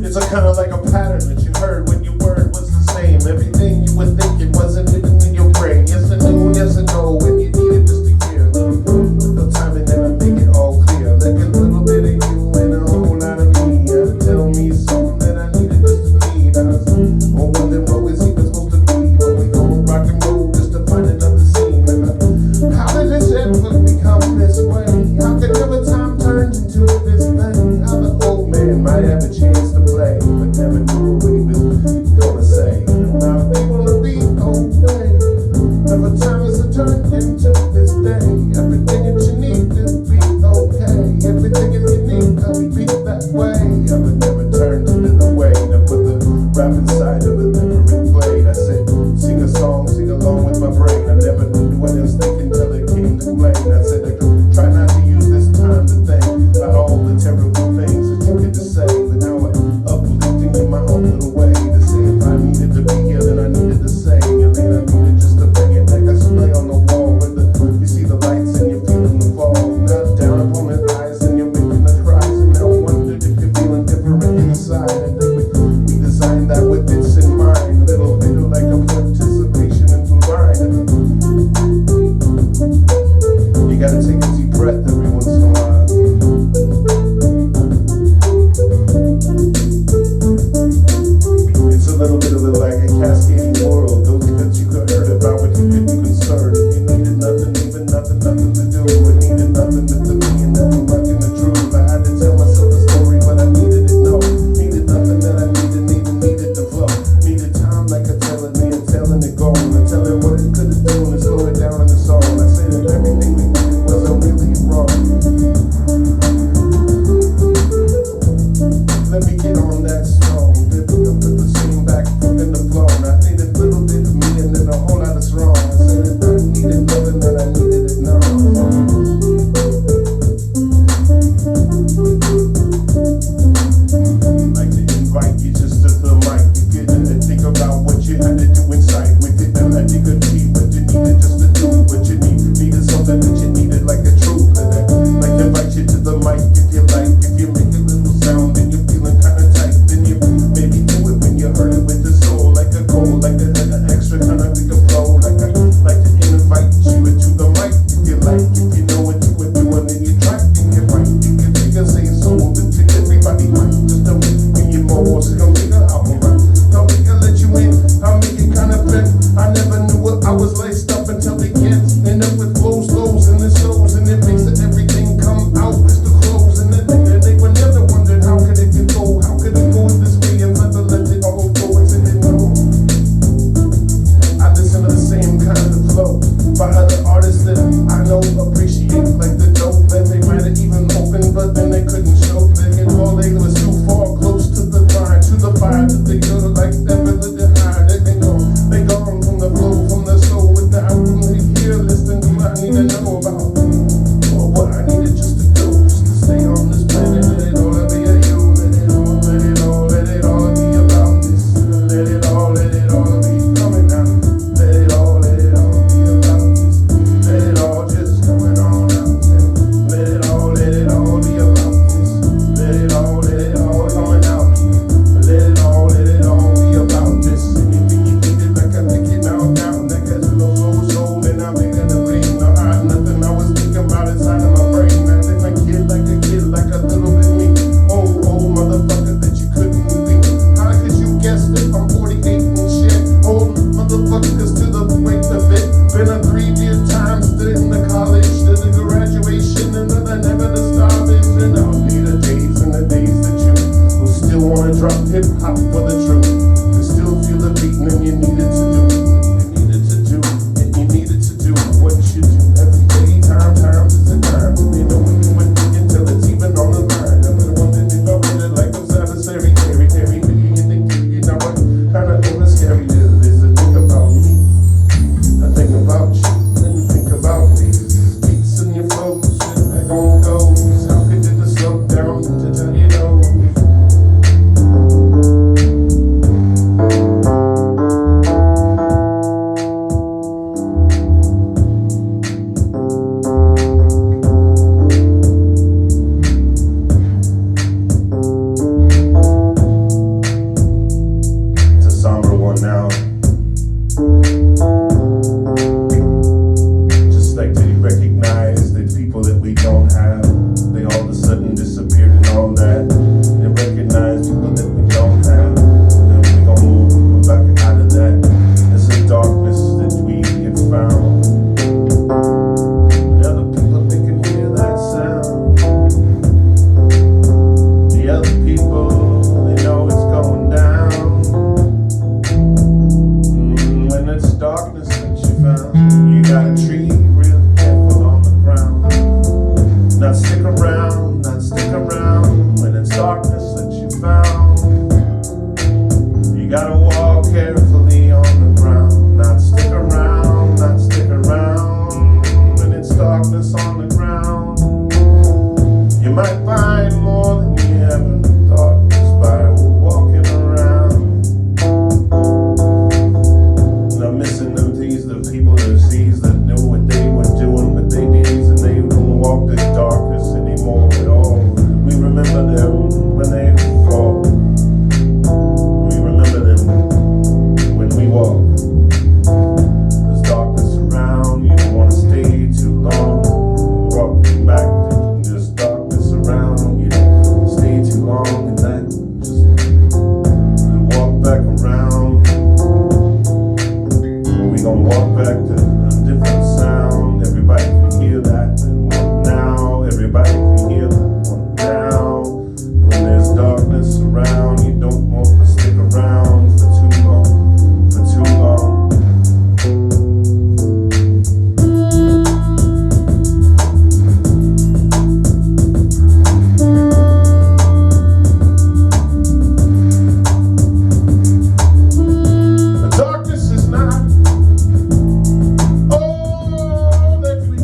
It's a kind of like a pattern that you heard when your word was the same. Everything you were thinking wasn't living in your brain. Yes and no, yes and no, when you needed just to hear. Little time and then I make it all clear. Like a little bit of you and a whole lot of me. Tell me something that I needed just to need. I was wondering what was even supposed to be. But we gon' rock and roll just to find another scene. How did this ever become this way? How could never time turn into this thing? How the old man might have a chance to play, but never knew what he was gonna say. Now they wanna be okay. Never time is turned into this day. Everything that you need to be okay. Everything that you need to be that way. I would never turn to the way to put the rap inside of a different blade. I said, sing a song, sing along with my brain. I never knew what I was thinking till it came to play. I said, try not to use this time to think about all the terrible things that you get to say. But now I'm uplifting in my own little way to say if I needed to be here, then I needed to say. And then I needed just to bring it like I gotta treat real careful on the ground. Not stick around, not stick around when it's darkness that you found. You gotta walk carefully on the ground. Not stick around, not stick around when it's darkness on the ground. You might find more than you ever thought just by walking around. Not missing them these, the people that sees that knew what they were doing, but they knees and they don't walk the darkness anymore at all. We remember them when they fall. We remember them when we walk. There's darkness around, you don't want to stay too long. Walking back, there's darkness around, you don't stay too long, and that just walk back around. We gon' walk back to a different sound. Everybody can hear that one now. Everybody can hear that one now. When there's darkness around, you don't want to stick around for too long, for too long. The darkness is not all that we